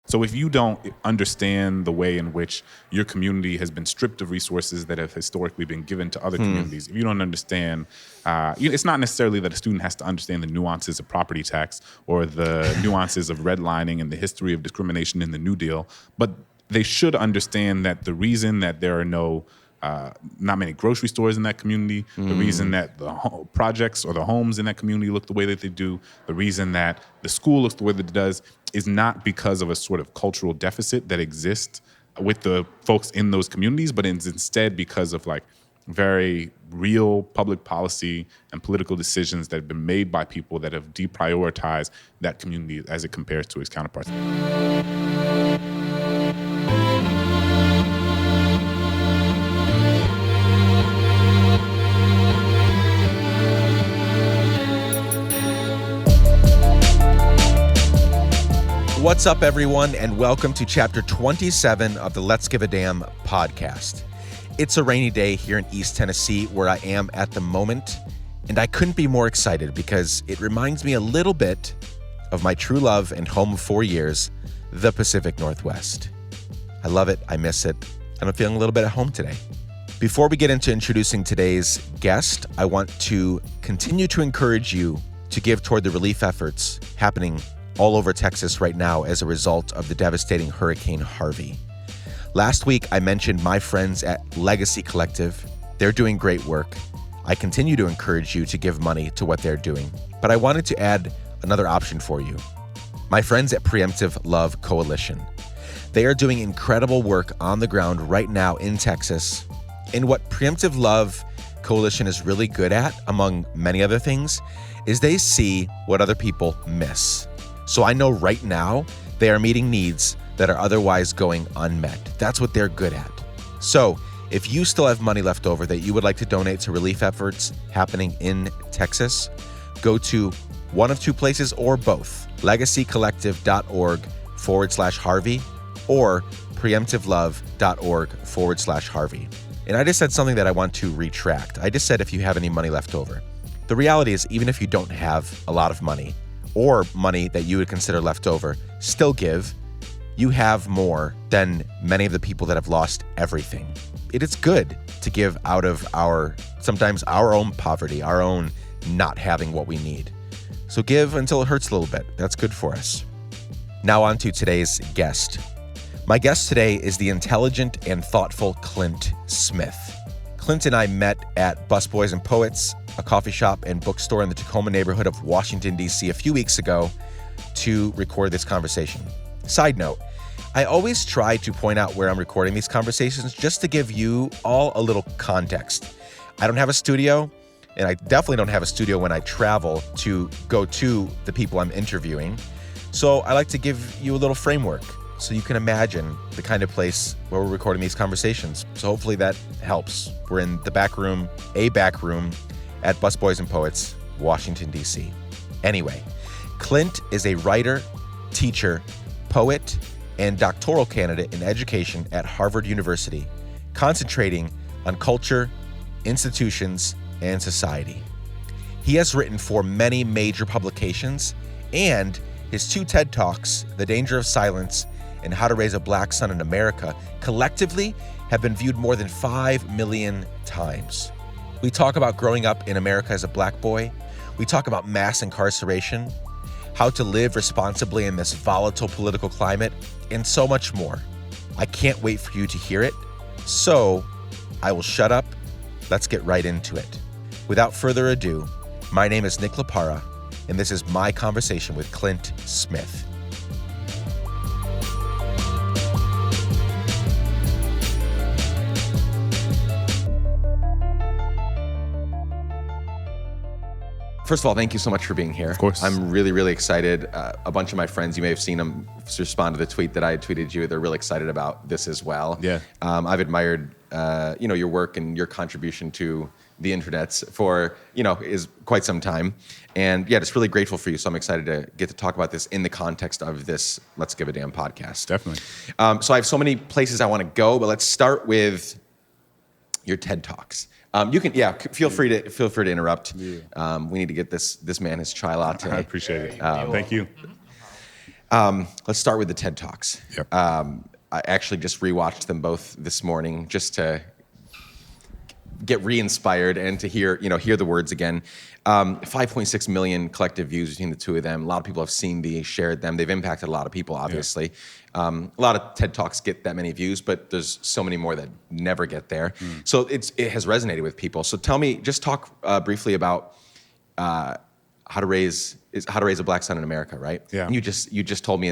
So if you don't understand the way in which your community has been stripped of resources that have historically been given to other communities, if you don't understand, it's not necessarily that a student has to understand the nuances of property tax or the nuances of redlining and the history of discrimination in the New Deal, but they should understand that the reason that there are not many grocery stores in that community, the reason that the projects or the homes in that community look the way that they do, the reason that the school looks the way that it does is not because of a sort of cultural deficit that exists with the folks in those communities, but it's instead because of like very real public policy and political decisions that have been made by people that have deprioritized that community as it compares to its counterparts. What's up, everyone, and welcome to Chapter 27 of the Let's Give a Damn podcast. It's a rainy day here in East Tennessee where I am at the moment, and I couldn't be more excited because it reminds me a little bit of my true love and home of 4 years, the Pacific Northwest. I love it, I miss it, and I'm feeling a little bit at home today. Before we get into introducing today's guest, I want to continue to encourage you to give toward the relief efforts happening all over Texas right now as a result of the devastating Hurricane Harvey. Last week, I mentioned my friends at Legacy Collective. They're doing great work. I continue to encourage you to give money to what they're doing, but I wanted to add another option for you. My friends at Preemptive Love Coalition. They are doing incredible work on the ground right now in Texas. And what Preemptive Love Coalition is really good at, among many other things, is they see what other people miss. So I know right now they are meeting needs that are otherwise going unmet. That's what they're good at. So if you still have money left over that you would like to donate to relief efforts happening in Texas, go to one of two places or both, legacycollective.org/Harvey or preemptivelove.org/Harvey. And I just said something that I want to retract. I just said if you have any money left over. The reality is, even if you don't have a lot of money, or money that you would consider left over, still give. You have more than many of the people that have lost everything. It is good to give out of sometimes our own poverty, our own not having what we need. So give until it hurts a little bit. That's good for us. Now on to today's guest. My guest today is the intelligent and thoughtful Clint Smith. Clint and I met at Busboys and Poets, a coffee shop and bookstore in the Tacoma neighborhood of Washington, D.C. a few weeks ago to record this conversation. Side note, I always try to point out where I'm recording these conversations just to give you all a little context. I don't have a studio, and I definitely don't have a studio when I travel to go to the people I'm interviewing. So I like to give you a little framework so you can imagine the kind of place where we're recording these conversations. So hopefully that helps. We're in the back room at Busboys and Poets, Washington, D.C. Anyway, Clint is a writer, teacher, poet, and doctoral candidate in education at Harvard University, concentrating on culture, institutions, and society. He has written for many major publications, and his 2 TED Talks, The Danger of Silence and How to Raise a Black Son in America, collectively have been viewed more than 5 million times. We talk about growing up in America as a black boy. We talk about mass incarceration, how to live responsibly in this volatile political climate, and so much more. I can't wait for you to hear it. So I will shut up. Let's get right into it. Without further ado, my name is Nick Lapara, and this is my conversation with Clint Smith. First of all, thank you so much for being here. Of course. I'm really, really excited. A bunch of my friends, you may have seen them respond to the tweet that I had tweeted you. They're really excited about this as well. Yeah. I've admired, your work and your contribution to the internets for, is quite some time. And yeah, just really grateful for you. So I'm excited to get to talk about this in the context of this Let's Give a Damn podcast. Definitely. So I have so many places I want to go, but let's start with your TED Talks. You can, feel free to interrupt. Yeah. We need to get this man his chai latte. I appreciate it. Thank you. Let's start with the TED Talks. Yep. I actually just rewatched them both this morning just to get re-inspired and to hear the words again. 5.6 million collective views between the two of them. A lot of people have seen these, shared them. They've impacted a lot of people, obviously. Yeah. A lot of TED Talks get that many views, but there's so many more that never get there. So it has resonated with people. So tell me, just talk briefly about how to raise a black son in America, right? Yeah. And you just told me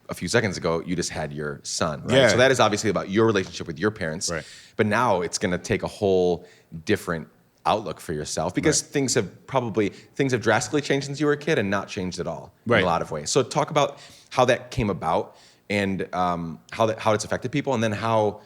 a few seconds ago you just had your son, right? Yeah. So that is obviously about your relationship with your parents, right. But now it's going to take a whole different outlook for yourself because things have drastically changed since you were a kid and not changed at all in a lot of ways. So talk about how that came about and how it's affected people, and then how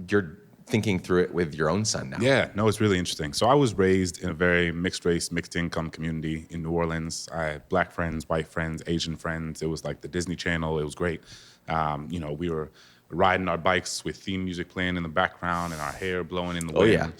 you're thinking through it with your own son now. Yeah, no, it's really interesting. So I was raised in a very mixed race, mixed income community in New Orleans. I had black friends, white friends, Asian friends. It was like the Disney Channel. It was great. We were riding our bikes with theme music playing in the background and our hair blowing in the wind.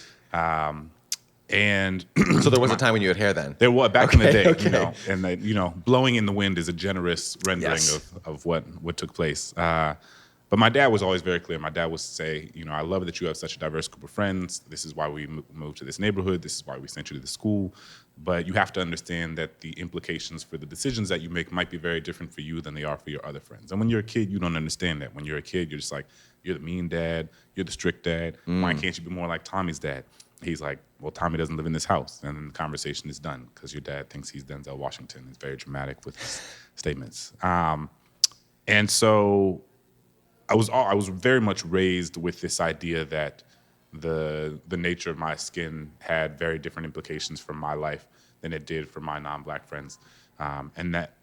And so there was a time when you had hair then? There was back in the day, and blowing in the wind is a generous rendering of what took place. But my dad was always very clear. My dad would say, I love that you have such a diverse group of friends. This is why we moved to this neighborhood. This is why we sent you to the school. But you have to understand that the implications for the decisions that you make might be very different for you than they are for your other friends. And when you're a kid, you don't understand that. When you're a kid, you're just like, you're the mean dad. You're the strict dad. Why can't you be more like Tommy's dad? He's like, well, Tommy doesn't live in this house. And then the conversation is done because your dad thinks he's Denzel Washington. He's very dramatic with his statements. And so I was very much raised with this idea that the nature of my skin had very different implications for my life than it did for my non-black friends, and that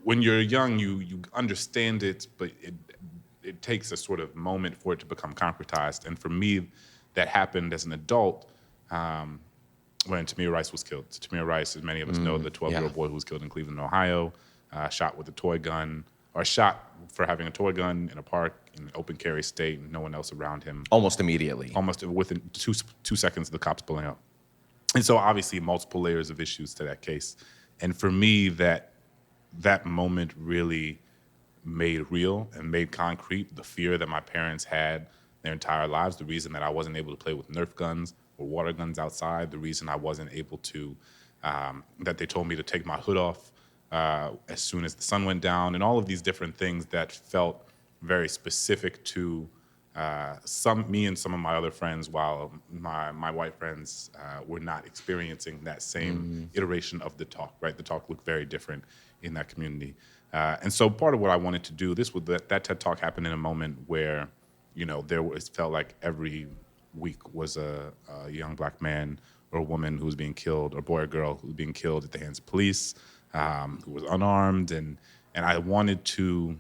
when you're young, you understand it, but it takes a sort of moment for it to become concretized. And for me, that happened as an adult when Tamir Rice was killed. So Tamir Rice, as many of us know, the 12-year-old boy who was killed in Cleveland, Ohio, shot with a toy gun. Or shot for having a toy gun in a park in an open carry state, and no one else around him. Almost immediately. Almost within two seconds of the cops pulling up. And so obviously multiple layers of issues to that case. And for me, that moment really made real and made concrete the fear that my parents had their entire lives, the reason that I wasn't able to play with Nerf guns or water guns outside, the reason I wasn't able to, that they told me to take my hood off as soon as the sun went down, and all of these different things that felt very specific to me and some of my other friends, while my white friends were not experiencing that same iteration of the talk, right? The talk looked very different in that community. And so part of what I wanted to do, that TED Talk happened in a moment where, it felt like every week was a young black man or a woman who was being killed, or boy or girl who was being killed at the hands of police, who was unarmed, and I wanted to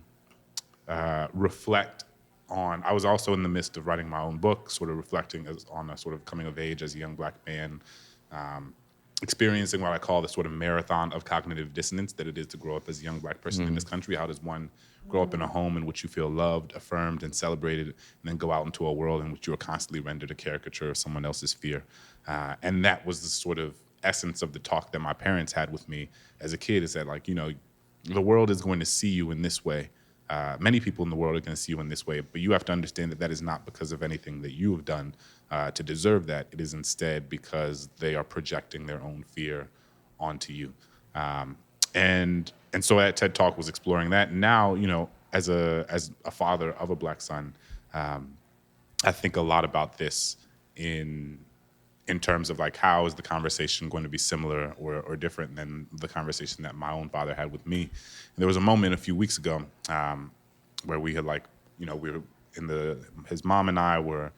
reflect on. I was also in the midst of writing my own book, sort of reflecting on a sort of coming of age as a young black man, experiencing what I call the sort of marathon of cognitive dissonance that it is to grow up as a young black person in this country. How does one grow up in a home in which you feel loved, affirmed, and celebrated, and then go out into a world in which you are constantly rendered a caricature of someone else's fear? And that was the sort of essence of the talk that my parents had with me as a kid, is that, like, the world is going to see you in this way. Many people in the world are going to see you in this way, but you have to understand that that is not because of anything that you have done to deserve that. It is instead because they are projecting their own fear onto you. And so that TED Talk was exploring that. And now, as a father of a black son, I think a lot about this in terms of, like, how is the conversation going to be similar or different than the conversation that my own father had with me. And there was a moment a few weeks ago where we had, we were his mom and I were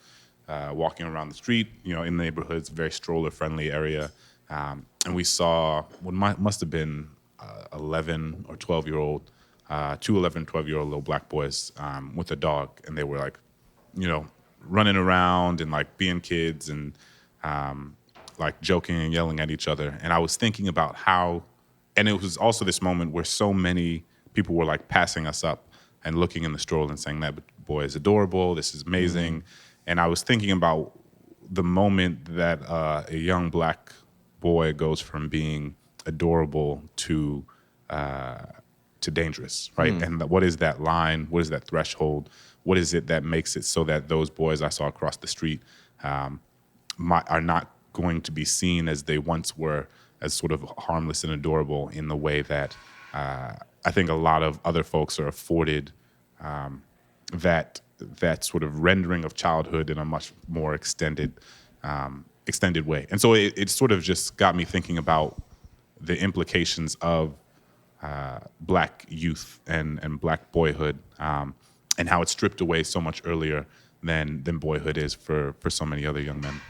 walking around the street, in the neighborhood's very stroller-friendly area, and we saw what must have been 11 or 12-year-old, two 11, 12-year-old little black boys with a dog, and they were, like, running around and, like, being kids and like joking and yelling at each other. And I was thinking about how, and it was also this moment where so many people were, like, passing us up and looking in the stroller and saying, that boy is adorable, this is amazing. And I was thinking about the moment that a young black boy goes from being adorable to to dangerous, right? And what is that line? What is that threshold? What is it that makes it so that those boys I saw across the street are not going to be seen as they once were, as sort of harmless and adorable in the way that I think a lot of other folks are afforded that sort of rendering of childhood in a much more extended way. And so it sort of just got me thinking about the implications of Black youth and Black boyhood, and how it's stripped away so much earlier than boyhood is for so many other young men.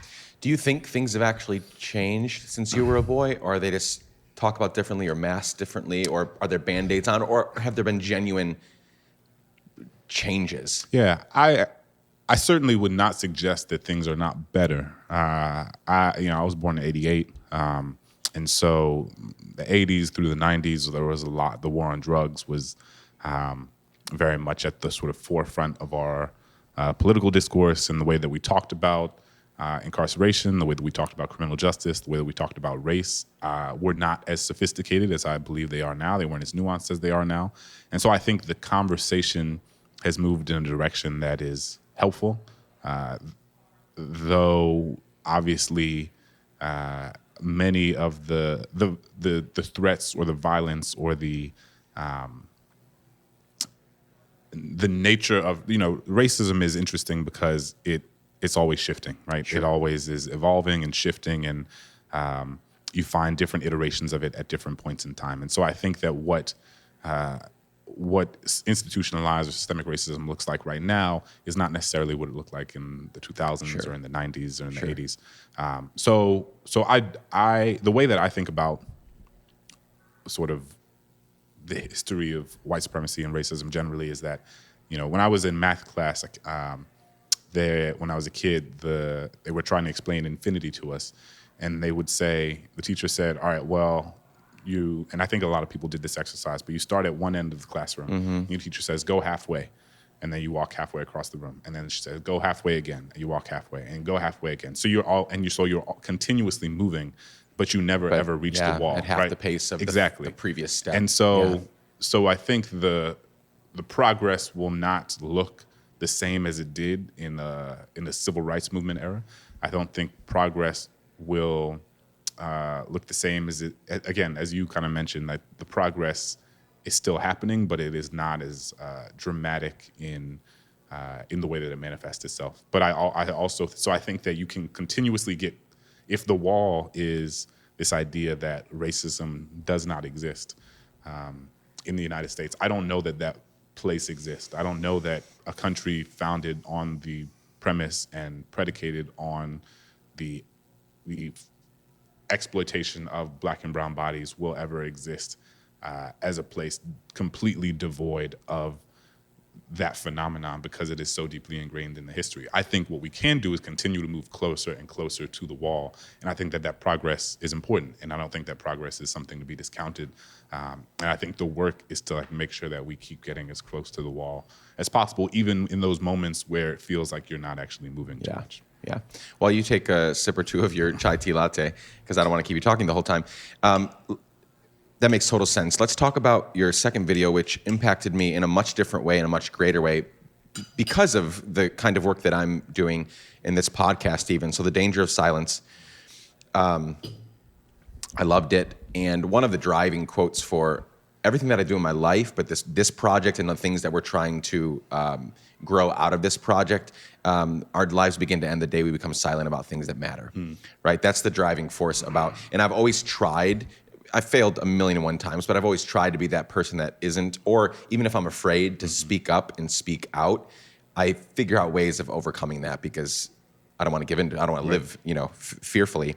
Do you think things have actually changed since you were a boy, or are they just talked about differently or masked differently, or are there Band-Aids on, or have there been genuine changes? Yeah, I certainly would not suggest that things are not better. I was born in '88, and so the '80s through the '90s, there was a lot. The war on drugs was very much at the sort of forefront of our political discourse, and the way that we talked about incarceration, the way that we talked about criminal justice, the way that we talked about race, were not as sophisticated as I believe they are now. They weren't as nuanced as they are now. And so I think the conversation has moved in a direction that is helpful, though obviously many of the threats or the violence or the nature of, racism is interesting because it's always shifting, right? Sure. It always is evolving and shifting, and you find different iterations of it at different points in time. And so I think that what institutionalized or systemic racism looks like right now is not necessarily what it looked like in the 2000s Sure. or in the 90s or in the 80s. So the way that I think about sort of the history of white supremacy and racism generally is that, when I was in math class, when I was a kid, they were trying to explain infinity to us, and they would say, the teacher said, all right, well, and I think a lot of people did this exercise, but you start at one end of the classroom, and your teacher says, go halfway, and then you walk halfway across the room, and then she says, go halfway again, and you walk halfway, and go halfway again. So you're continuously moving, but you never ever reach the wall. At half the pace of the previous step. And so I think the progress will not look the same as it did in the civil rights movement era. I don't think progress will look the same as it, again, as you kind of mentioned, that the progress is still happening, but it is not as dramatic in the way that it manifests itself. But I think that you can continuously get, if the wall is this idea that racism does not exist in the United States, I don't know that place exists. I don't know that a country founded on the premise and predicated on the exploitation of Black and brown bodies will ever exist as a place completely devoid of that phenomenon, because it is so deeply ingrained in the history. I think what we can do is continue to move closer and closer to the wall, and I think that progress is important, and I don't think that progress is something to be discounted. And I think the work is to make sure that we keep getting as close to the wall as possible, even in those moments where it feels like you're not actually moving too much. Yeah. While you take a sip or two of your chai tea latte, because I don't want to keep you talking the whole time. That makes total sense. Let's talk about your second video, which impacted me in a much different way, in a much greater way, because of the kind of work that I'm doing in this podcast even. So The Danger of Silence. I loved it. And one of the driving quotes for everything that I do in my life, but this project and the things that we're trying to grow out of this project, our lives begin to end the day we become silent about things that matter, right? That's the driving force about, and I've always tried, I failed 1,000,001 times, but I've always tried to be that person that isn't, or even if I'm afraid to speak up and speak out, I figure out ways of overcoming that because I don't want to give in, I don't want to live, fearfully.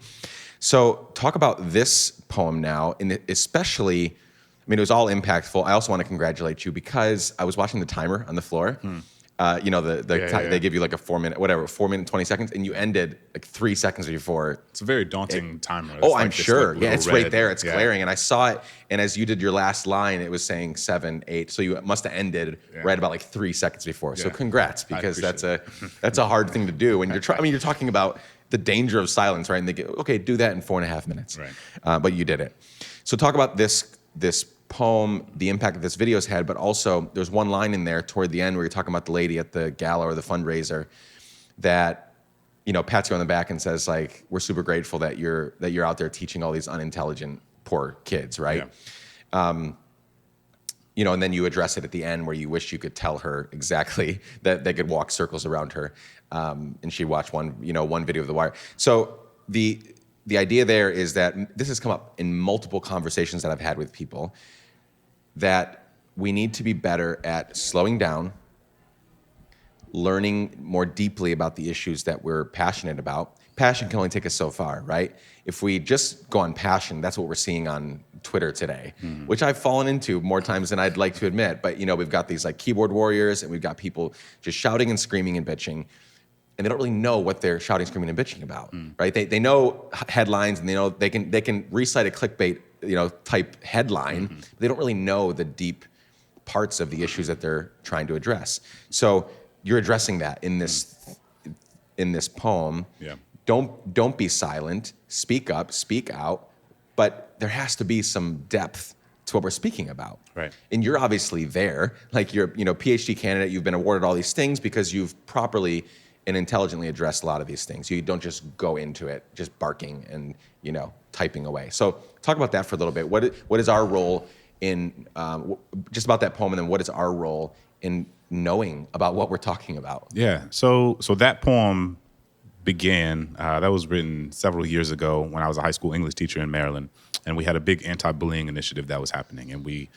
So talk about this poem now, and especially, I mean, it was all impactful. I also want to congratulate you because I was watching the timer on the floor. They give you like a 4 minute, 4 minutes, 20 seconds, and you ended like 3 seconds before. It's a very daunting timer. It's I'm sure. It's right there. It's glaring. And I saw it. And as you did your last line, it was saying 7, 8. So you must have ended right about like 3 seconds before. So congrats, because that's a hard thing to do. When you're talking about the danger of silence, right? And they go, okay, do that in 4.5 minutes. Right. But you did it. So talk about this poem, the impact that this video's had, but also there's one line in there toward the end where you're talking about the lady at the gala or the fundraiser that, pats you on the back and says, like, we're super grateful that you're out there teaching all these unintelligent, poor kids, right? Yeah. And then you address it at the end where you wish you could tell her exactly that they could walk circles around her, and she watched one video of The Wire. So the idea there is that this has come up in multiple conversations that I've had with people, that we need to be better at slowing down, learning more deeply about the issues that we're passionate about. Passion can only take us so far, right? If we just go on passion, that's what we're seeing on Twitter today, which I've fallen into more times than I'd like to admit. But, we've got these like keyboard warriors and we've got people just shouting and screaming and bitching. And they don't really know what they're shouting, screaming, and bitching about, right? They know headlines and they know they can recite a clickbait, type headline. But they don't really know the deep parts of the issues that they're trying to address. So you're addressing that in this poem. Yeah. Don't be silent. Speak up. Speak out. But there has to be some depth to what we're speaking about. Right. And you're obviously there, like you're PhD candidate. You've been awarded all these things because you've properly and intelligently address a lot of these things. You don't just go into it just barking and typing away. So talk about that for a little bit. What is our role in just about that poem, and then what is our role in knowing about what we're talking about? Yeah. So that poem began. That was written several years ago when I was a high school English teacher in Maryland, and we had a big anti-bullying initiative that was happening, and we.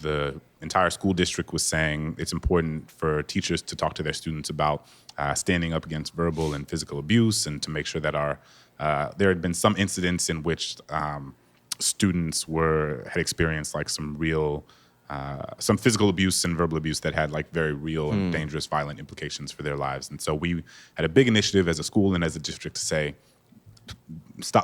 The entire school district was saying it's important for teachers to talk to their students about standing up against verbal and physical abuse, and to make sure that there had been some incidents in which students had experienced like some real, some physical abuse and verbal abuse that had like very real and dangerous, violent implications for their lives. And so we had a big initiative as a school and as a district to say,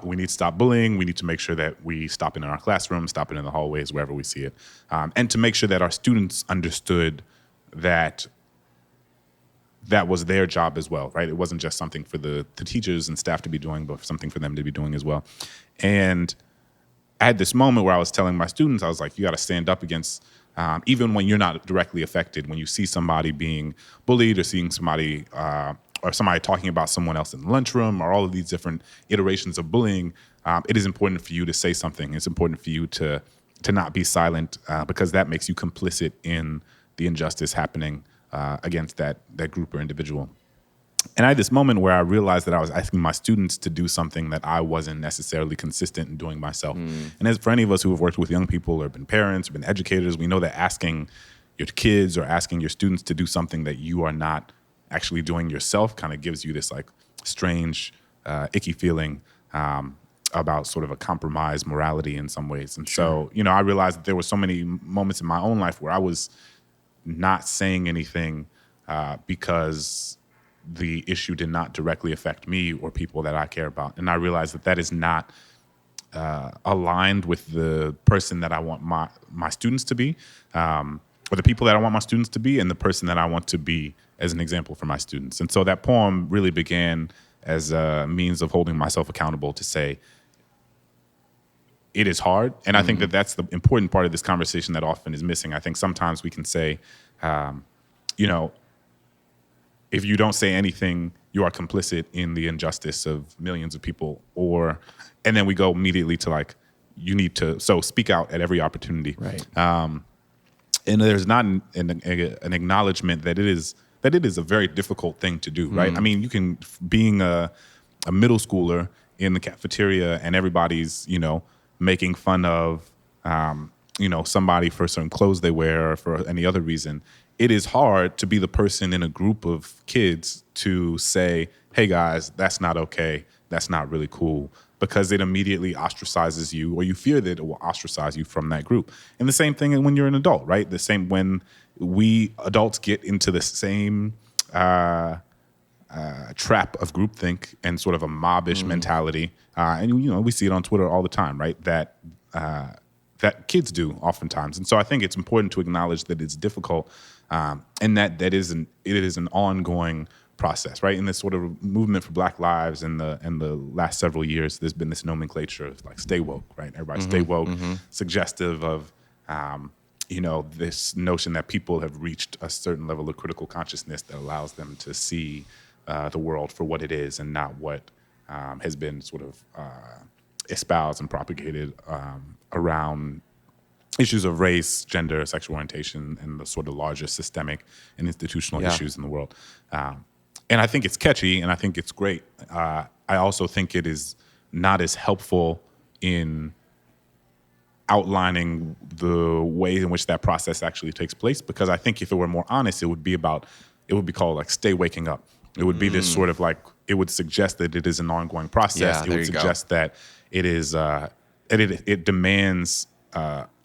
we need to stop bullying. We need to make sure that we stop it in our classrooms, stop it in the hallways, wherever we see it. And to make sure that our students understood that was their job as well, right? It wasn't just something for the teachers and staff to be doing, but something for them to be doing as well. And I had this moment where I was telling my students, I was like, you got to stand up against, even when you're not directly affected, when you see somebody being bullied or seeing somebody or somebody talking about someone else in the lunchroom, or all of these different iterations of bullying, it is important for you to say something. It's important for you to not be silent, because that makes you complicit in the injustice happening against that group or individual. And I had this moment where I realized that I was asking my students to do something that I wasn't necessarily consistent in doing myself. And as for any of us who have worked with young people or been parents or been educators, we know that asking your kids or asking your students to do something that you are not actually doing yourself kind of gives you this like strange, icky feeling about sort of a compromised morality in some ways. And so, I realized that there were so many moments in my own life where I was not saying anything because the issue did not directly affect me or people that I care about. And I realized that is not aligned with the person that I want my students to be, or the people that I want my students to be, and the person that I want to be as an example for my students. And so that poem really began as a means of holding myself accountable to say, it is hard. And I think that that's the important part of this conversation that often is missing. I think sometimes we can say, if you don't say anything, you are complicit in the injustice of millions of people, and then we go immediately to like, so speak out at every opportunity. Right. And there's not an acknowledgement that it is a very difficult thing to do, right? I mean, being a middle schooler in the cafeteria and everybody's, making fun of, somebody for certain clothes they wear or for any other reason, it is hard to be the person in a group of kids to say, hey guys, that's not okay. That's not really cool, because it immediately ostracizes you, or you fear that it will ostracize you from that group. And the same thing when you're an adult, right? The same when we adults get into the same trap of groupthink and sort of a mobbish mentality. And we see it on Twitter all the time, right? That kids do oftentimes. And so I think it's important to acknowledge that it's difficult, and that it is an ongoing process, right? In this sort of movement for Black lives in the last several years, there's been this nomenclature of like stay woke, right? Everybody stay woke, suggestive of this notion that people have reached a certain level of critical consciousness that allows them to see the world for what it is and not what has been sort of espoused and propagated around issues of race, gender, sexual orientation, and the sort of larger systemic and institutional issues in the world. And I think it's catchy, and I think it's great. I also think it is not as helpful in outlining the way in which that process actually takes place, because I think if it were more honest, it would be called like stay waking up. It would be this sort of like, it would suggest that it is an ongoing process. Yeah, it would suggest that it is, it demands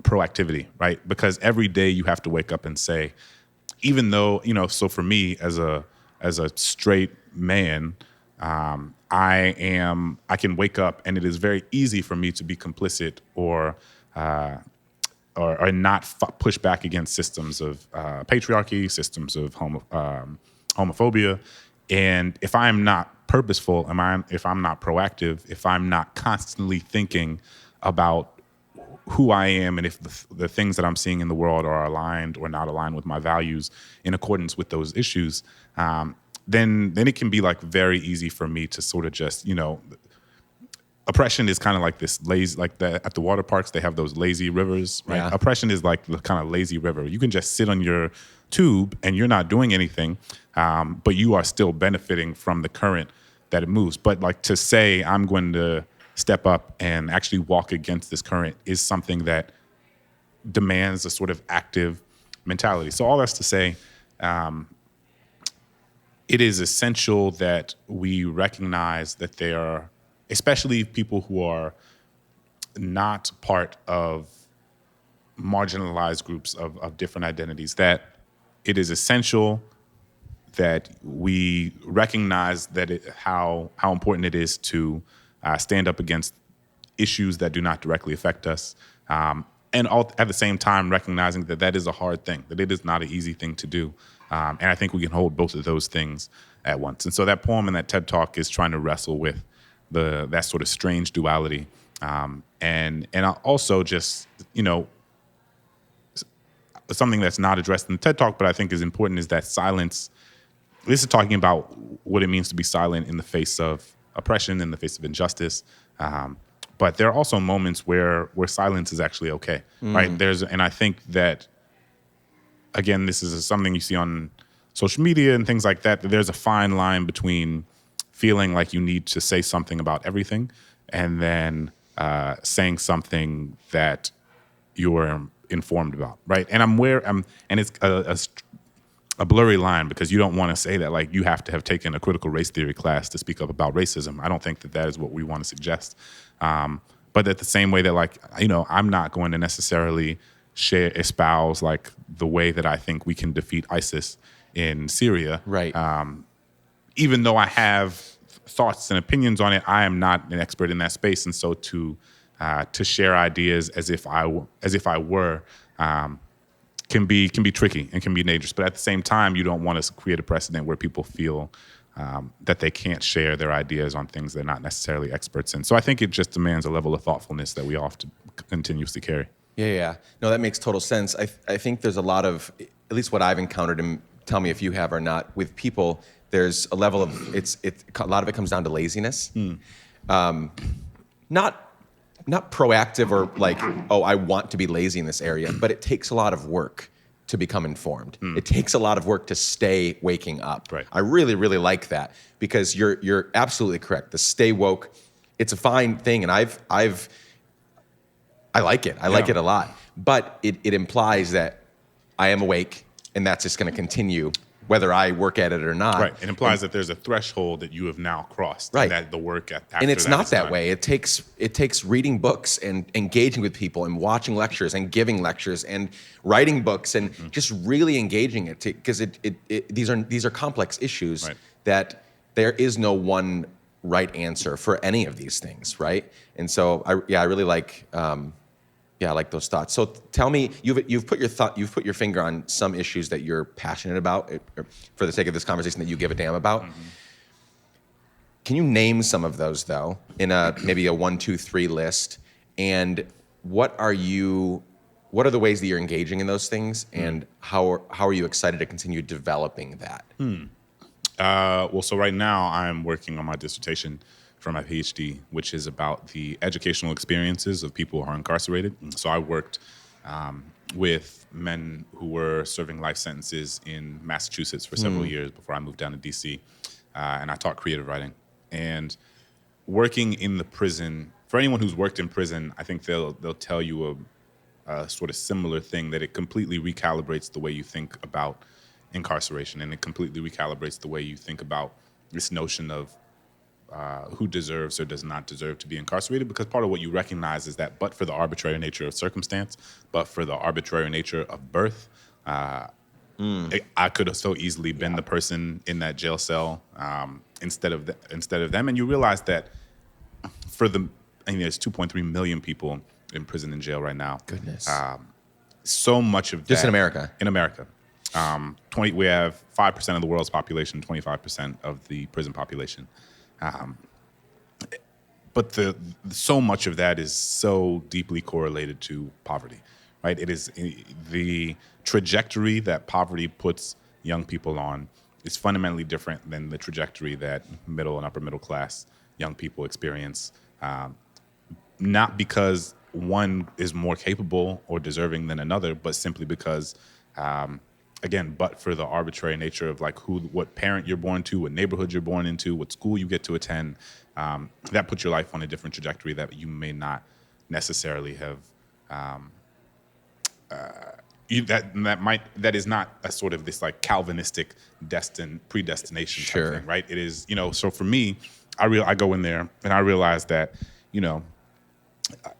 proactivity, right? Because every day you have to wake up and say, even though, so for me as a straight man, I can wake up and it is very easy for me to be complicit or not push back against systems of patriarchy, systems of homophobia. And if I'm not purposeful, if I'm not proactive, if I'm not constantly thinking about who I am and if the things that I'm seeing in the world are aligned or not aligned with my values in accordance with those issues, then it can be like very easy for me to sort of just, oppression is kind of like this lazy, like at the water parks, they have those lazy rivers, right? Yeah. Oppression is like the kind of lazy river. You can just sit on your tube and you're not doing anything, but you are still benefiting from the current that it moves. But like to say I'm going to step up and actually walk against this current is something that demands a sort of active mentality. So all that's to say, it is essential that we recognize that there are, especially people who are not part of marginalized groups of different identities, that it is essential that we recognize that how important it is to stand up against issues that do not directly affect us, and at the same time recognizing that that is a hard thing, that it is not an easy thing to do. And I think we can hold both of those things at once. And so that poem and that TED Talk is trying to wrestle with that sort of strange duality. And also just, something that's not addressed in the TED Talk, but I think is important, is that silence. This is talking about what it means to be silent in the face of oppression, in the face of injustice. But there are also moments where silence is actually okay, right? And I think that, again, this is something you see on social media and things like that, that there's a fine line between feeling like you need to say something about everything and then saying something that you're informed about, right? And and it's a blurry line, because you don't want to say that like you have to have taken a critical race theory class to speak up about racism. I don't think that is what we want to suggest. But at the same way that I'm not going to necessarily espouse like the way that I think we can defeat ISIS in Syria. Right. Even though I have thoughts and opinions on it, I am not an expert in that space. And so to share ideas as if I were can be tricky and can be dangerous. But at the same time, you don't want to create a precedent where people feel that they can't share their ideas on things they're not necessarily experts in. So I think it just demands a level of thoughtfulness that we all have to continuously carry. Yeah. No, that makes total sense. I think there's a lot of, at least what I've encountered, and tell me if you have or not, with people, there's a level of, a lot of it comes down to laziness. Not proactive or like, oh, I want to be lazy in this area, but it takes a lot of work to become informed. It takes a lot of work to stay waking up. Right. I really, really like that, because you're absolutely correct. The stay woke, it's a fine thing, and I like it. I like it a lot. But it implies that I am awake, and that's just going to continue whether I work at it or not. Right. It implies that there's a threshold that you have now crossed. Right. And that the work after and it's not that done. way. It takes reading books and engaging with people and watching lectures and giving lectures and writing books and just really engaging it, because these are complex issues that there is no one right answer for any of these things, right? And so I really like I like those thoughts. So tell me, you've put your finger on some issues that you're passionate about, for the sake of this conversation, that you give a damn about. Can you name some of those, though, in maybe a 1, 2, 3 list? And what are you what are the ways that you're engaging in those things, and how are you excited to continue developing that? Well, so right now I'm working on my dissertation for my PhD, which is about the educational experiences of people who are incarcerated. So I worked with men who were serving life sentences in Massachusetts for several years before I moved down to DC, and I taught creative writing. And working in the prison, for anyone who's worked in prison, I think they'll tell you a sort of similar thing, that it completely recalibrates the way you think about incarceration, and it completely recalibrates the way you think about this notion of who deserves or does not deserve to be incarcerated. Because part of what you recognize is that, but for the arbitrary nature of circumstance, but for the arbitrary nature of birth, I could have so easily been the person in that jail cell instead of them. And you realize that there's 2.3 million people in prison and jail right now. Goodness. So much of that Just in America. In America, we have 5% of the world's population, 25% of the prison population. But so much of that is so deeply correlated to poverty, right? It is the trajectory that poverty puts young people on is fundamentally different than the trajectory that middle and upper middle class young people experience. Not because one is more capable or deserving than another, but simply because, again, but for the arbitrary nature of like what parent you're born to, what neighborhood you're born into, what school you get to attend, that puts your life on a different trajectory that you may not necessarily have. That is not a sort of this like Calvinistic predestination type thing, right? It is, so for me, I go in there and I realize that,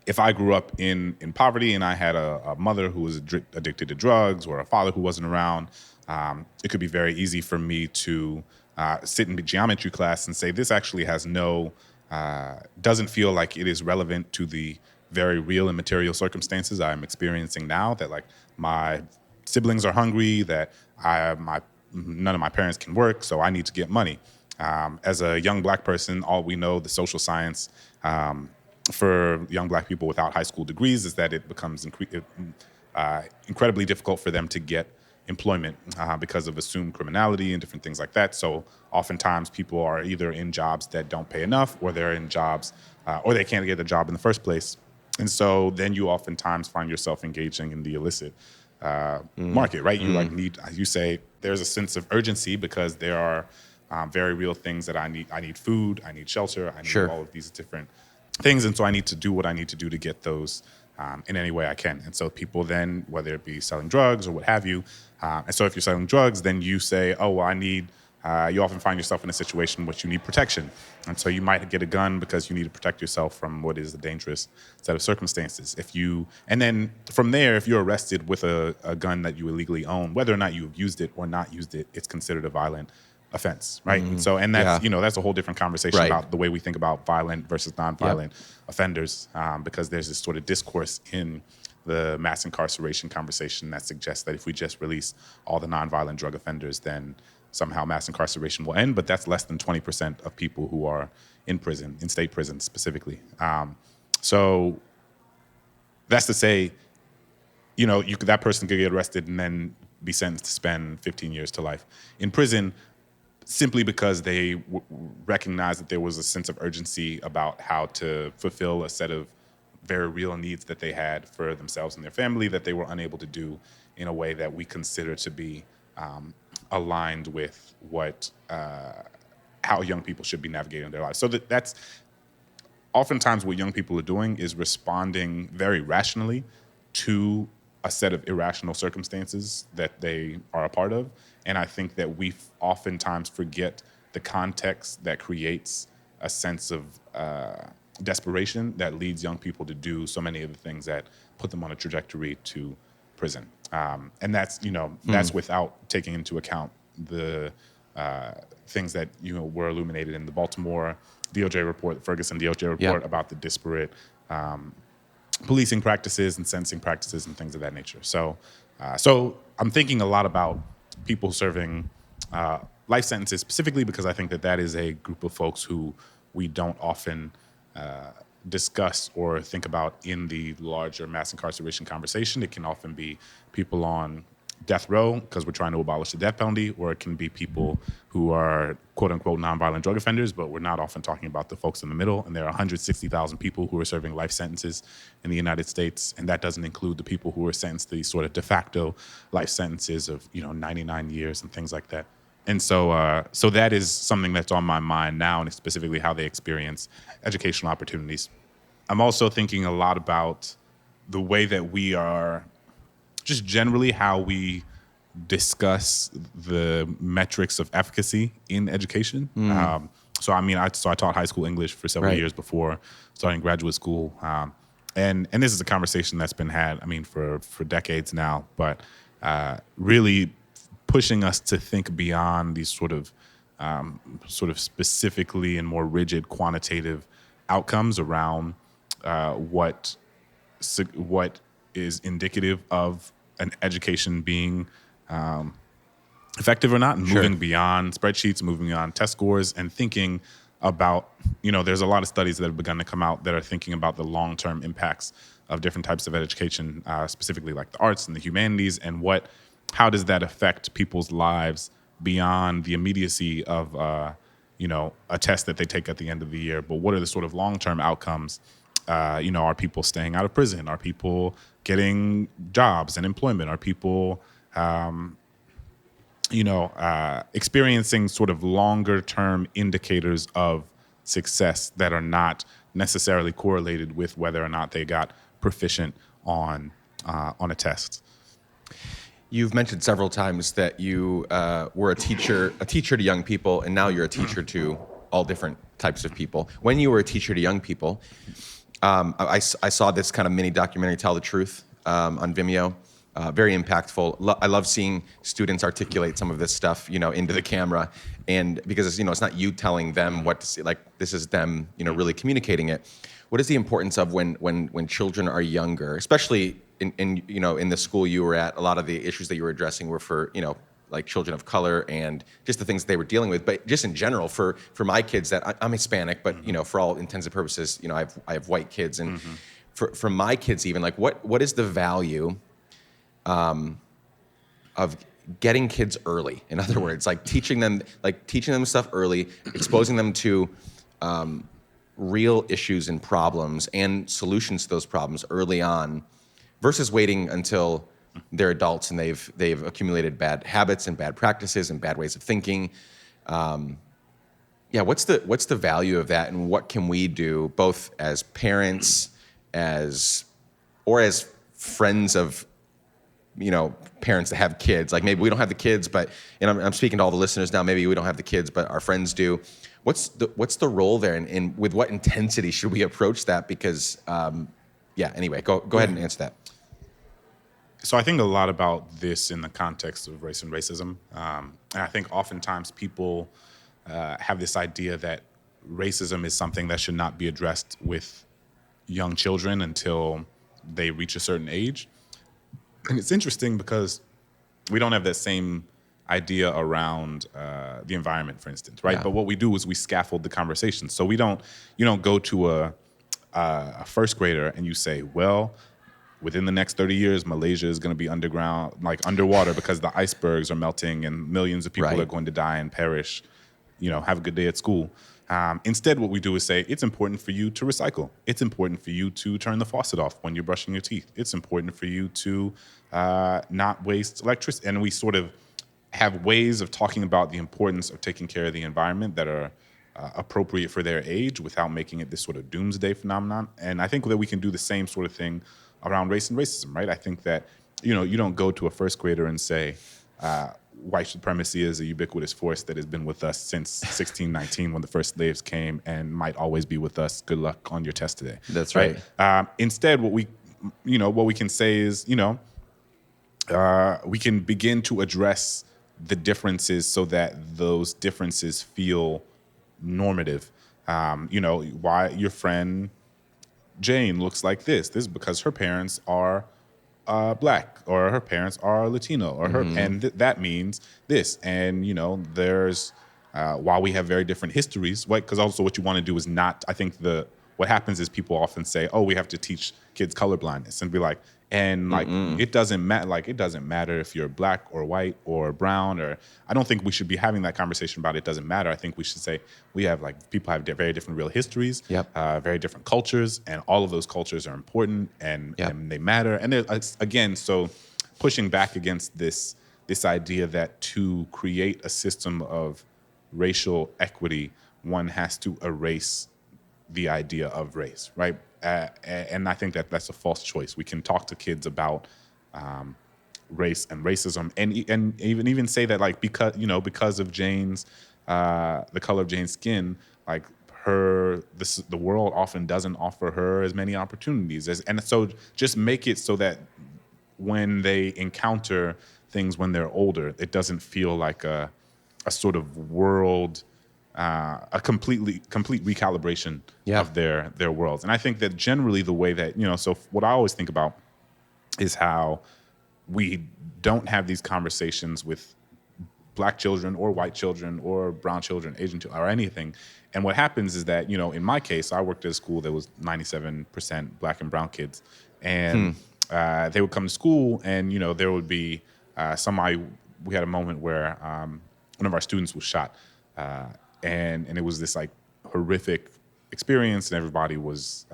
if I grew up in poverty and I had a mother who was addicted to drugs, or a father who wasn't around, it could be very easy for me to sit in geometry class and say, this actually has doesn't feel like it is relevant to the very real and material circumstances I'm experiencing now, that like my siblings are hungry, that none of my parents can work, so I need to get money. As a young black person, all we know, the social science for young black people without high school degrees, is that it becomes incredibly difficult for them to get employment because of assumed criminality and different things like that. So oftentimes people are either in jobs that don't pay enough, or they're in jobs, or they can't get a job in the first place. And so then you oftentimes find yourself engaging in the illicit market, right? You say there's a sense of urgency because there are very real things that I need. I need food, I need shelter, I need all of these different things. And so I need to do what I need to do to get those in any way I can. And so people then, whether it be selling drugs or what have you, and so if you're selling drugs, then you say, oh, well, you often find yourself in a situation in which you need protection. And so you might get a gun because you need to protect yourself from what is a dangerous set of circumstances. And then from there, if you're arrested with a gun that you illegally own, whether or not you've used it or not used it, it's considered a violent offense, right? Mm-hmm. So, and that's, that's a whole different conversation about the way we think about violent versus nonviolent offenders, because there's this sort of discourse in the mass incarceration conversation that suggests that if we just release all the nonviolent drug offenders, then somehow mass incarceration will end. But that's less than 20% of people who are in prison, in state prisons specifically. So that's to say, that person could get arrested and then be sentenced to spend 15 years to life in prison, simply because they recognized that there was a sense of urgency about how to fulfill a set of very real needs that they had for themselves and their family that they were unable to do in a way that we consider to be aligned with how young people should be navigating their lives. So that's oftentimes what young people are doing, is responding very rationally to a set of irrational circumstances that they are a part of. And I think that we oftentimes forget the context that creates a sense of desperation that leads young people to do so many of the things that put them on a trajectory to prison. And that's, that's without taking into account the things that, were illuminated in the Baltimore DOJ report, the Ferguson DOJ report about the disparate policing practices and sentencing practices and things of that nature. So I'm thinking a lot about people serving life sentences specifically because I think that is a group of folks who we don't often discuss or think about in the larger mass incarceration conversation. It can often be people on death row because we're trying to abolish the death penalty, or it can be people who are quote unquote nonviolent drug offenders, but we're not often talking about the folks in the middle. And there are 160,000 people who are serving life sentences in the United States. And that doesn't include the people who are sentenced to these sort of de facto life sentences of, 99 years and things like that. And so that is something that's on my mind now, and specifically how they experience educational opportunities. I'm also thinking a lot about the way that we are, just generally how we discuss the metrics of efficacy in education. I taught high school English for several years before starting graduate school. And this is a conversation that's been had, for decades now, but really pushing us to think beyond these sort of specifically and more rigid quantitative outcomes around what is indicative of an education being effective or not, and moving beyond spreadsheets, moving beyond test scores, and thinking about, there's a lot of studies that have begun to come out that are thinking about the long-term impacts of different types of education, specifically like the arts and the humanities, and how does that affect people's lives beyond the immediacy of, a test that they take at the end of the year. But what are the sort of long-term outcomes? Are people staying out of prison? Are people getting jobs and employment? Are people, experiencing sort of longer-term indicators of success that are not necessarily correlated with whether or not they got proficient on a test? You've mentioned several times that you were a teacher to young people, and now you're a teacher to all different types of people. When you were a teacher to young people, I saw this kind of mini documentary, Tell the Truth, on Vimeo. Very impactful. I love seeing students articulate some of this stuff, into the camera, and because it's not you telling them what to say, like this is them, really communicating it. What is the importance of when children are younger, especially in the school you were at? A lot of the issues that you were addressing were for like children of color and just the things they were dealing with. But just in general, for my kids, that I'm Hispanic, but for all intents and purposes, I have white kids, and for my kids even, like what is the value of getting kids early? In other words, like teaching them stuff early, exposing them to real issues and problems and solutions to those problems early on, versus waiting until they're adults and they've accumulated bad habits and bad practices and bad ways of thinking. What's the value of that, and what can we do both as parents, as friends of parents that have kids? Like maybe we don't have the kids, but I'm speaking to all the listeners now. Maybe we don't have the kids, but our friends do. What's the role there, and with what intensity should we approach that? Because anyway, go ahead and answer that. So I think a lot about this in the context of race and racism. And I think oftentimes people have this idea that racism is something that should not be addressed with young children until they reach a certain age. And it's interesting because we don't have that same idea around the environment, for instance, right? Yeah. But what we do is we scaffold the conversation. So you don't go to a first grader and you say, well, within the next 30 years, Malaysia is going to be underwater because the icebergs are melting and millions of people are going to die and perish. Have a good day at school. Instead, what we do is say, it's important for you to recycle. It's important for you to turn the faucet off when you're brushing your teeth. It's important for you to not waste electricity. And we sort of have ways of talking about the importance of taking care of the environment that are appropriate for their age without making it this sort of doomsday phenomenon. And I think that we can do the same sort of thing around race and racism, right? I think that, you don't go to a first grader and say, white supremacy is a ubiquitous force that has been with us since 1619 when the first slaves came and might always be with us. Good luck on your test today. That's right. Instead, what we can say is, we can begin to address the differences so that those differences feel normative. Why your friend Jane looks like this. This is because her parents are black, or her parents are Latino, or her, and that means this. And there's while we have very different histories, right? Because also what you want to do is not. I think the what happens is people often say, oh, we have to teach kids colorblindness, and be like, it doesn't matter. Like, it doesn't matter if you're black or white or brown, or I don't think we should be having that conversation about it doesn't matter. I think we should say we have, like, people have very different real histories, very different cultures, and all of those cultures are important and they matter. And again, so pushing back against this idea that to create a system of racial equity, one has to erase the idea of race, right? And I think that that's a false choice. We can talk to kids about race and racism, and even say that, like, because of Jane's the color of Jane's skin, like, the world often doesn't offer her as many opportunities and so just make it so that when they encounter things when they're older, it doesn't feel like a sort of world, a complete recalibration of their worlds. And I think that generally the way that, so what I always think about is how we don't have these conversations with black children or white children or brown children, Asian children, or anything. And what happens is that, in my case, I worked at a school that was 97% black and brown kids. And they would come to school, and, there would be we had a moment where one of our students was shot. And it was this, like, horrific experience, and everybody was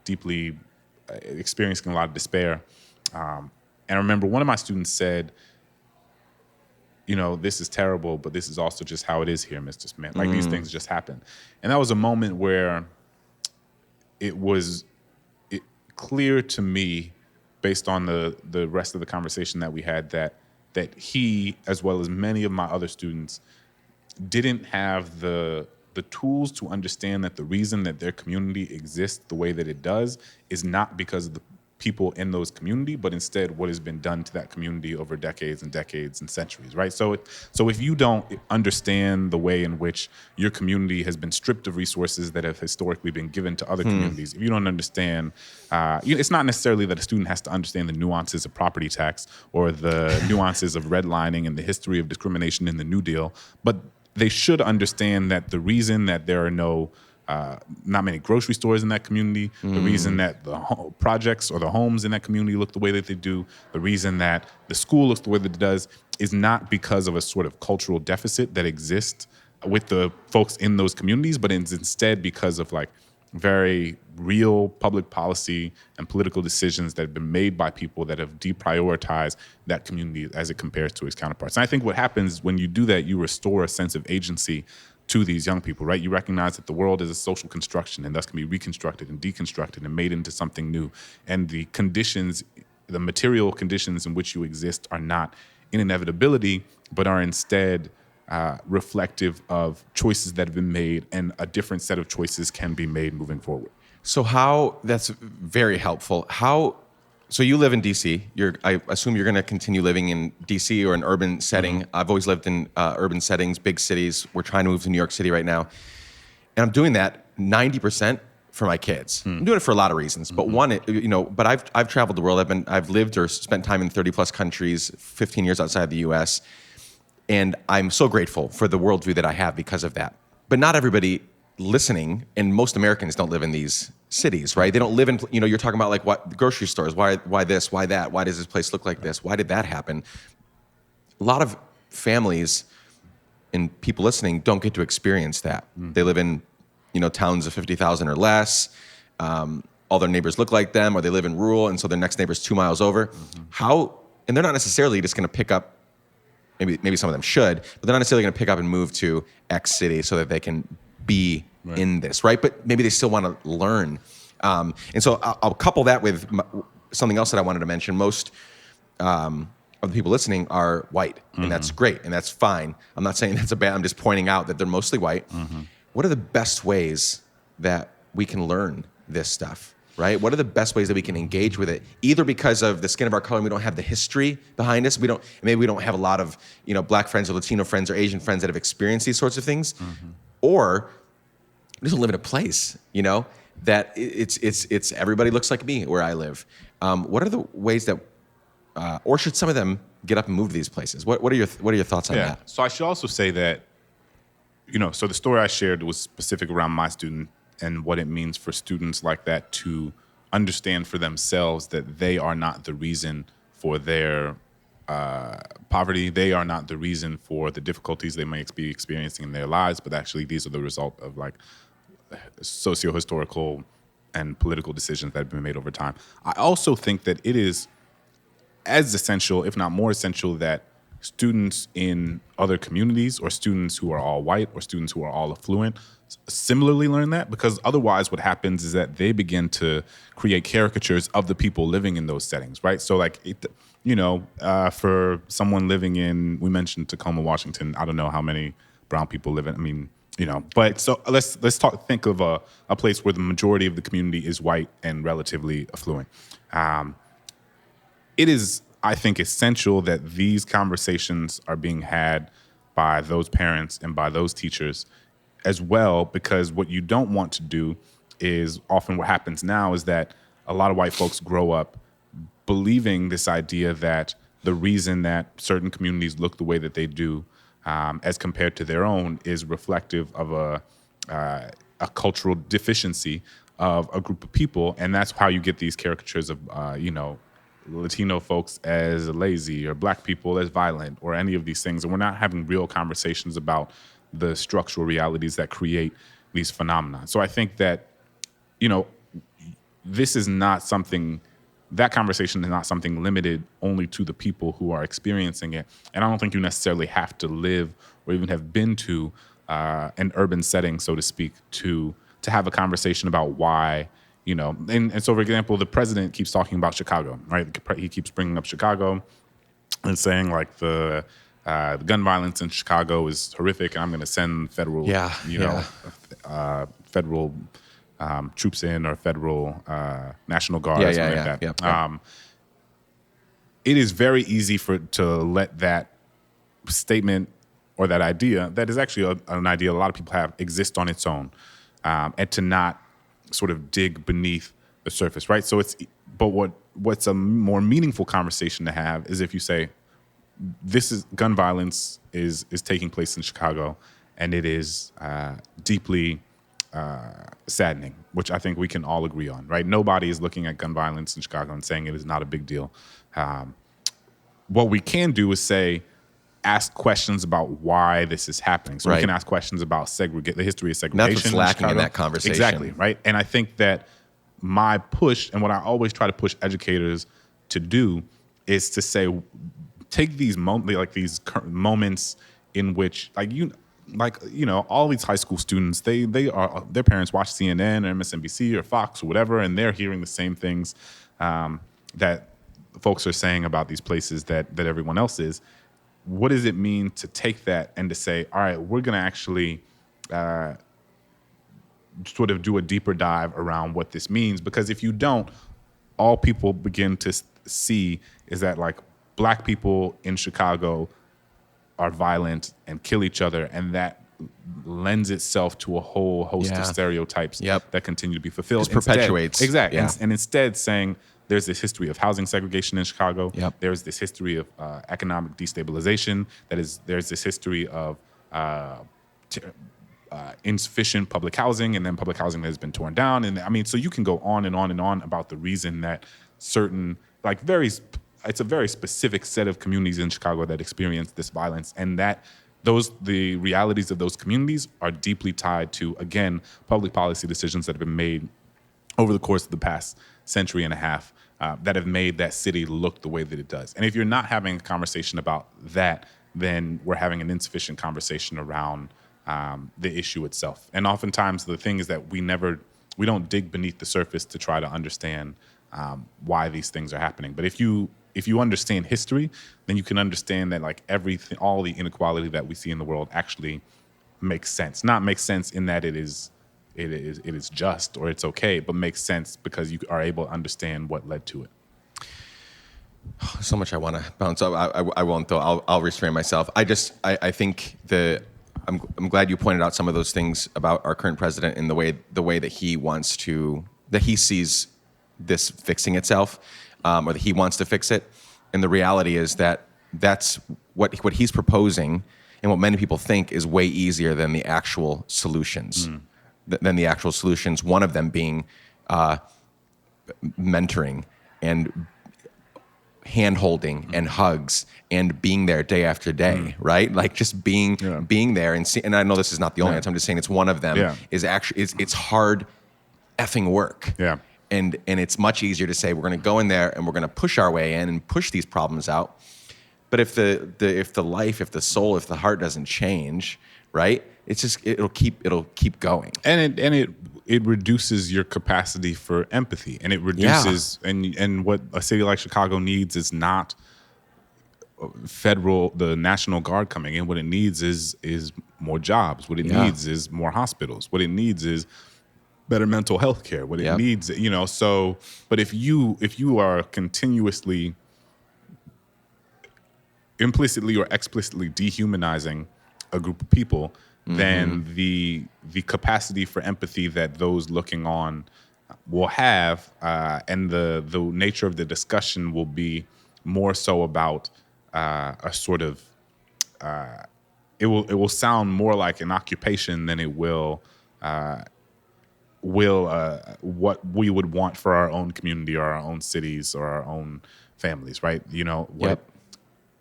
deeply experiencing a lot of despair. And I remember one of my students said, this is terrible, but this is also just how it is here, Mr. Smith. Like, these things just happen. And that was a moment where it was clear to me, based on the rest of the conversation that we had, that he, as well as many of my other students, didn't have the tools to understand that the reason that their community exists the way that it does is not because of the people in those community, but instead what has been done to that community over decades and decades and centuries, right? So if you don't understand the way in which your community has been stripped of resources that have historically been given to other communities, if you don't understand, it's not necessarily that a student has to understand the nuances of property tax or the nuances of redlining and the history of discrimination in the New Deal, but they should understand that the reason that there are not many grocery stores in that community, the reason that the projects or the homes in that community look the way that they do, the reason that the school looks the way that it does, is not because of a sort of cultural deficit that exists with the folks in those communities, but it's instead because of, like, very real public policy and political decisions that have been made by people that have deprioritized that community as it compares to its counterparts. And I think what happens when you do that, you restore a sense of agency to these young people, right? You recognize that the world is a social construction and thus can be reconstructed and deconstructed and made into something new. And the conditions, the material conditions in which you exist are not an inevitability, but are instead reflective of choices that have been made, and a different set of choices can be made moving forward. So that's very helpful. So you live in DC. I assume you're going to continue living in DC or an urban setting. I've always lived in urban settings, big cities. We're trying to move to New York City right now. And I'm doing that 90% for my kids. I'm doing it for a lot of reasons. But one, but I've traveled the world. I've lived or spent time in 30 plus countries, 15 years outside the US. And I'm so grateful for the worldview that I have because of that. But not everybody listening, and most Americans don't live in these cities, right? They don't live in, you're talking about, like, what grocery stores, why this, why that, why does this place look like this? Why did that happen? A lot of families and people listening don't get to experience that. They live in, towns of 50,000 or less. All their neighbors look like them, or they live in rural, and so their next neighbor's 2 miles over. And they're not necessarily just going to pick up, maybe some of them should, but they're not necessarily going to pick up and move to X city so that they can be in this, right? But maybe they still want to learn. And so I'll couple that with something else that I wanted to mention. Most of the people listening are white, and that's great, and that's fine. I'm not saying that's a bad, I'm just pointing out that they're mostly white. What are the best ways that we can learn this stuff, right? What are the best ways that we can engage with it? Either because of the skin of our color, and we don't have the history behind us. Maybe we don't have a lot of, black friends or Latino friends or Asian friends that have experienced these sorts of things. Or we just live in a place, that it's everybody looks like me where I live. What are the ways that, or should some of them get up and move to these places? What are your thoughts on that? So I should also say that, so the story I shared was specific around my student and what it means for students like that to understand for themselves that they are not the reason for their poverty. They are not the reason for the difficulties they may be experiencing in their lives, but actually these are the result of like socio-historical and political decisions that have been made over time. I also think that it is as essential, if not more essential, that students in other communities or students who are all white or students who are all affluent similarly learn that, because otherwise what happens is that they begin to create caricatures of the people living in those settings, right? So like, for someone living in, we mentioned Tacoma, Washington, I don't know how many brown people live in, but so let's think of a place where the majority of the community is white and relatively affluent. It is, I think, essential that these conversations are being had by those parents and by those teachers as well, because what you don't want to do is often what happens now is that a lot of white folks grow up believing this idea that the reason that certain communities look the way that they do as compared to their own is reflective of a cultural deficiency of a group of people. And that's how you get these caricatures of, Latino folks as lazy or black people as violent or any of these things. And we're not having real conversations about the structural realities that create these phenomena. So I think that, this is not something, that conversation is not something limited only to the people who are experiencing it. And I don't think you necessarily have to live or even have been to an urban setting, so to speak, to have a conversation about why, and so, for example, the president keeps talking about Chicago, right? He keeps bringing up Chicago and saying, like, the gun violence in Chicago is horrific, and I'm going to send federal, federal troops in, or federal National Guard, or something like that. Yeah. It is very easy to let that statement or that idea, that is actually an idea a lot of people have, exist on its own, and to not sort of dig beneath the surface, right? So what's a more meaningful conversation to have is if you say, gun violence is taking place in Chicago, and it is deeply saddening, which I think we can all agree on, right? Nobody is looking at gun violence in Chicago and saying it is not a big deal. What we can do is ask questions about why this is happening. So we can ask questions about the history of segregation. That's what's lacking in that conversation. Exactly, right? And I think that my push, and what I always try to push educators to do, is to say, take these moments in which, all these high school students, their parents watch CNN or MSNBC or Fox or whatever, and they're hearing the same things that folks are saying about these places that everyone else is. What does it mean to take that and to say, all right, we're going to actually sort of do a deeper dive around what this means? Because if you don't, all people begin to see is that, like, black people in Chicago are violent and kill each other, and that lends itself to a whole host of stereotypes that continue to be fulfilled. It perpetuates. Exactly. Yeah. And instead saying, there's this history of housing segregation in Chicago. Yep. There's this history of economic destabilization. There's this history of insufficient public housing, and then public housing that has been torn down. And so you can go on and on and on about the reason that certain, it's a very specific set of communities in Chicago that experience this violence, and that the realities of those communities are deeply tied to, again, public policy decisions that have been made over the course of the past century and a half that have made that city look the way that it does. And if you're not having a conversation about that, then we're having an insufficient conversation around the issue itself. And oftentimes the thing is that we don't dig beneath the surface to try to understand why these things are happening. But if you understand history, then you can understand that, like, everything, all the inequality that we see in the world actually makes sense. Not makes sense in that it is just or it's okay, but makes sense because you are able to understand what led to it. So much I want to bounce up. I won't, though. I'll restrain myself. I think I'm glad you pointed out some of those things about our current president and the way that he sees this fixing itself, or that he wants to fix it. And the reality is that that's what he's proposing, and what many people think is way easier than the actual solutions. than the actual solutions. One of them being mentoring and hand-holding and hugs and being there day after day, right? Like just being there and I know this is not the only answer. I'm just saying it's one of them. Is actually it's hard effing work. Yeah. And it's much easier to say we're going to go in there and we're going to push our way in and push these problems out. But if the soul, if the heart doesn't change, right? It's just it'll keep going. And it reduces your capacity for empathy, and it reduces and what a city like Chicago needs is not the National Guard coming in. What it needs is more jobs. What it needs is more hospitals. What it needs is better mental health care. What it needs, so but if you are continuously implicitly or explicitly dehumanizing a group of people, then the capacity for empathy that those looking on will have, and the nature of the discussion will be more so about a sort of it will sound more like an occupation than it will what we would want for our own community or our own cities or our own families, right?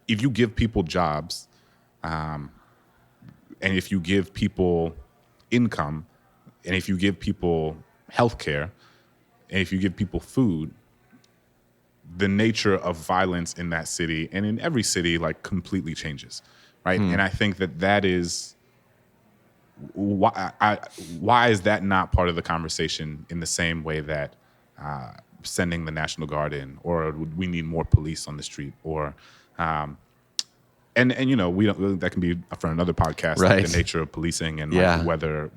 If you give people jobs, and if you give people income, and if you give people health care, and if you give people food, the nature of violence in that city and in every city like completely changes, right? And I think that is why is that not part of the conversation in the same way that sending the National Guard in, or we need more police on the street, or and we don't, that can be for another podcast, right? Like the nature of policing and like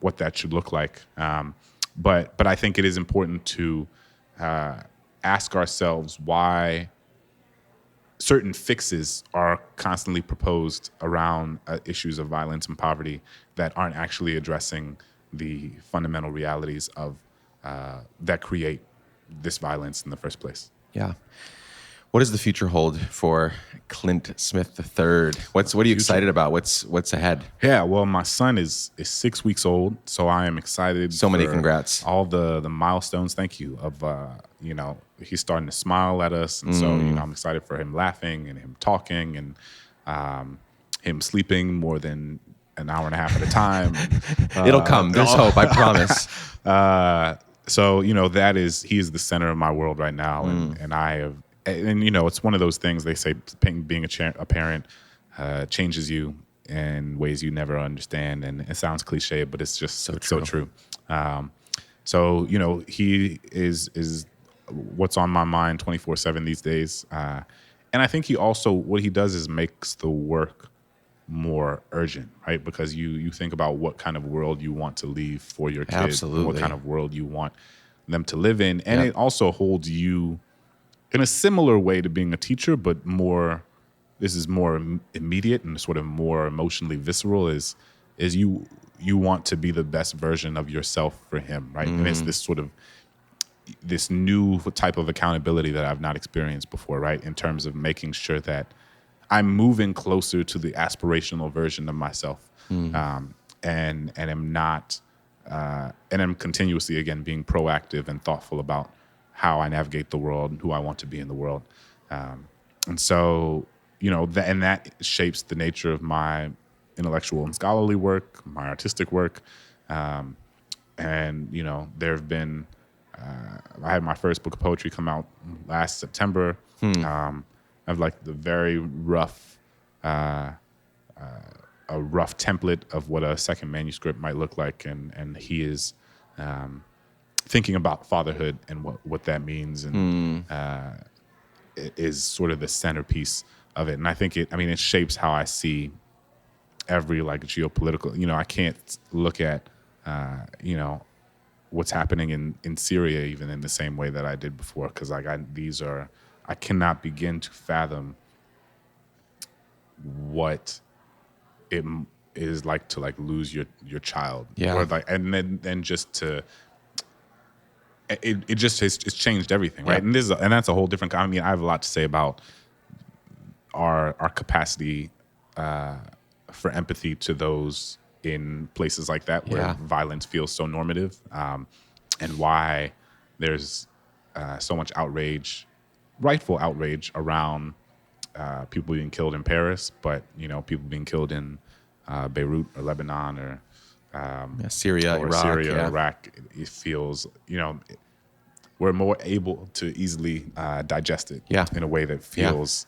what that should look like. But I think it is important to ask ourselves why certain fixes are constantly proposed around issues of violence and poverty that aren't actually addressing the fundamental realities of that create this violence in the first place. Yeah. What does the future hold for Clint Smith III? What are you excited about? What's ahead? Yeah, well, my son is 6 weeks old, so I am excited. So many congrats. All the milestones. Thank you. Of he's starting to smile at us, and so I'm excited for him laughing and him talking and him sleeping more than an hour and a half at a time. It'll come. There's hope. I promise. So he is the center of my world right now, and I have. And it's one of those things they say being a parent changes you in ways you never understand, and it sounds cliche, but it's just so true. So he is what's on my mind 24/7 these days, and I think what he does is makes the work more urgent, right? Because you think about what kind of world you want to leave for your kids, Absolutely. what kind of world you want them to live in, and it also holds you in a similar way to being a teacher, but this is more immediate and sort of more emotionally visceral, is you want to be the best version of yourself for him, right? And it's this new type of accountability that I've not experienced before, right? In terms of making sure that I'm moving closer to the aspirational version of myself, and am not, and I'm continuously again being proactive and thoughtful about how I navigate the world and who I want to be in the world. And so, that shapes the nature of my intellectual and scholarly work, my artistic work. And, there have been, I had my first book of poetry come out last September. I have like the very rough, a rough template of what a second manuscript might look like. And he is, thinking about fatherhood and what that means, and it is sort of the centerpiece of it. And I think it shapes how I see every like geopolitical. I can't look at what's happening in Syria even in the same way that I did before, because I cannot begin to fathom what it is like to like lose your child, or like and then just to. It just it's changed everything, right? And that's a whole different. I mean, I have a lot to say about our capacity for empathy to those in places like that where Yeah. violence feels so normative, and why there's so much outrage, rightful outrage around people being killed in Paris, but people being killed in Beirut or Lebanon or Syria, or Iraq. Syria, Iraq. It feels we're more able to easily digest it in a way that feels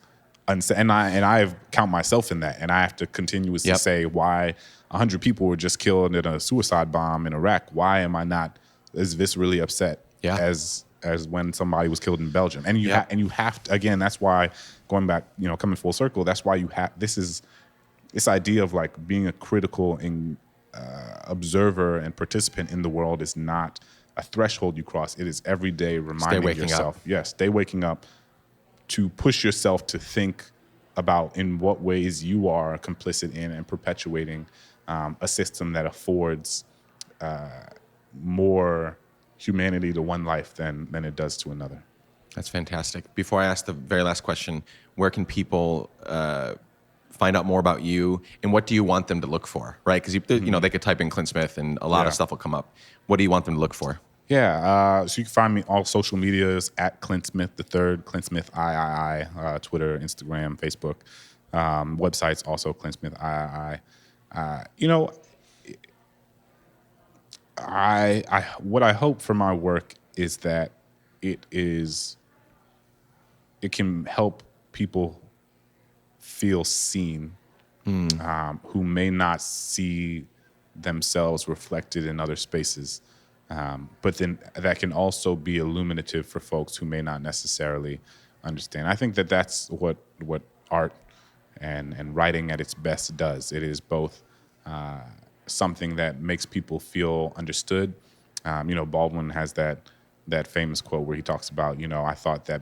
and I count myself in that, and I have to continuously say why 100 people were just killed in a suicide bomb in Iraq. Why am I not as viscerally upset as when somebody was killed in Belgium? And you have to, again, that's why going back, coming full circle, that's why you have this idea of like being a critical observer and participant in the world is not a threshold you cross. It is every day reminding yourself, stay waking up, to push yourself to think about in what ways you are complicit in and perpetuating a system that affords more humanity to one life than it does to another. That's fantastic. Before I ask the very last question, where can people find out more about you, and what do you want them to look for? Right, because they could type in Clint Smith and a lot of stuff will come up. What do you want them to look for? Yeah, so you can find me all social medias at Clint Smith III, Clint Smith III, Twitter, Instagram, Facebook, websites also Clint Smith III. What I hope for my work is that it can help people feel seen, who may not see themselves reflected in other spaces. But then that can also be illuminative for folks who may not necessarily understand. I think that that's what art and writing at its best does. It is both something that makes people feel understood. Baldwin has that famous quote where he talks about, I thought that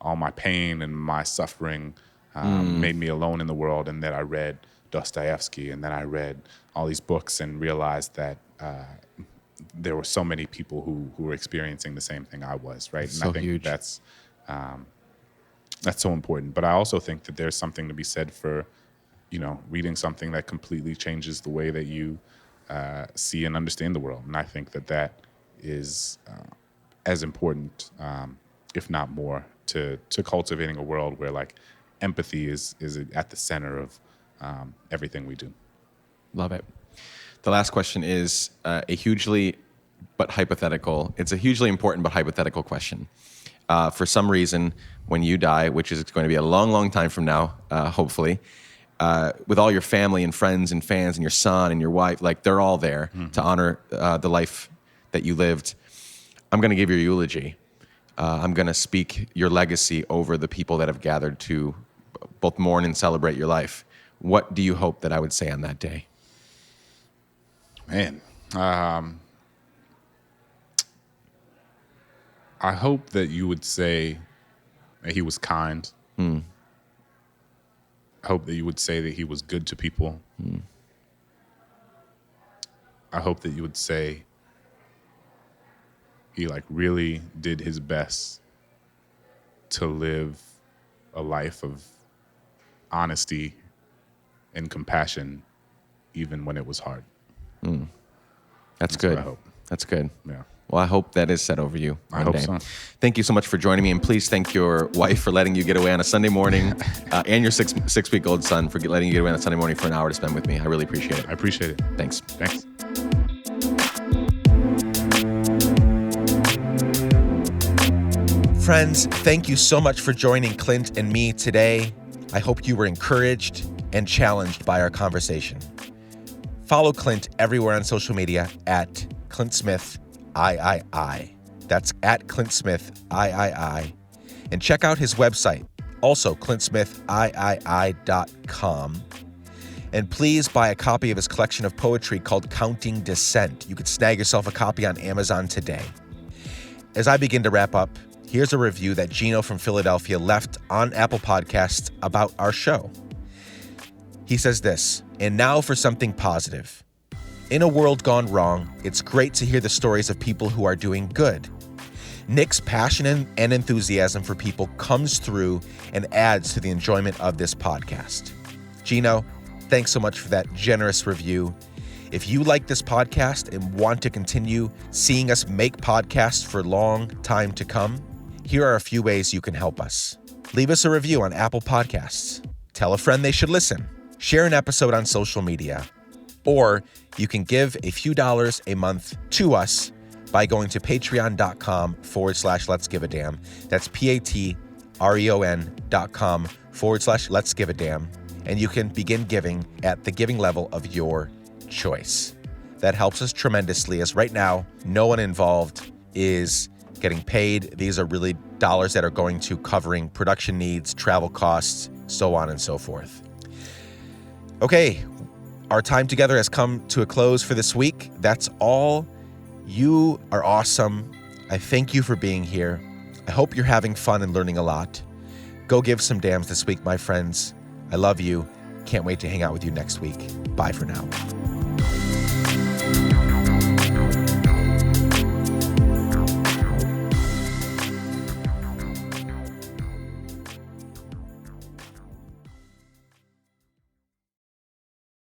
all my pain and my suffering made me alone in the world, and that I read Dostoevsky, and then I read all these books and realized that there were so many people who were experiencing the same thing I was, right? That's and so I think huge. that's so important. But I also think that there's something to be said for, reading something that completely changes the way that you see and understand the world. And I think that is as important, if not more, to cultivating a world where like empathy is at the center of everything we do. Love it. The last question is a hugely but hypothetical. It's a hugely important but hypothetical question. For some reason, when you die, which is going to be a long, long time from now, hopefully, with all your family and friends and fans and your son and your wife, like they're all there to honor the life that you lived. I'm going to give your eulogy. I'm going to speak your legacy over the people that have gathered to both mourn and celebrate your life. What do you hope that I would say on that day? Man, I hope that you would say that he was kind. I hope that you would say that he was good to people. I hope that you would say he really did his best to live a life of honesty and compassion, even when it was hard. That's good. What I hope. That's good. Yeah. Well, I hope that is said over you. I hope so. Thank you so much for joining me, and please thank your wife for letting you get away on a Sunday morning, and your six-week-old son for letting you get away on a Sunday morning for an hour to spend with me. I really appreciate it. I appreciate it. Thanks. Thanks. Friends, thank you so much for joining Clint and me today. I hope you were encouraged and challenged by our conversation. Follow Clint everywhere on social media at Clint Smith III. That's at Clint Smith III. And check out his website, also ClintSmithIII.com. And please buy a copy of his collection of poetry called Counting Descent. You could snag yourself a copy on Amazon today. As I begin to wrap up, here's a review that Gino from Philadelphia left on Apple Podcasts about our show. He says this, and now for something positive. In a world gone wrong, it's great to hear the stories of people who are doing good. Nick's passion and enthusiasm for people comes through and adds to the enjoyment of this podcast. Gino, thanks so much for that generous review. If you like this podcast and want to continue seeing us make podcasts for a long time to come, here are a few ways you can help us. Leave us a review on Apple Podcasts. Tell a friend they should listen. Share an episode on social media. Or you can give a few dollars a month to us by going to patreon.com/Let's Give a Damn. That's patreon.com/Let's Give a Damn. And you can begin giving at the giving level of your choice. That helps us tremendously, as right now, no one involved is getting paid. These are really dollars that are going to covering production needs, travel costs, so on and so forth. Okay, our time together has come to a close for this week. That's all. You are awesome. I thank you for being here. I hope you're having fun and learning a lot. Go give some dams this week, my friends. I love you. Can't wait to hang out with you next week. Bye for now.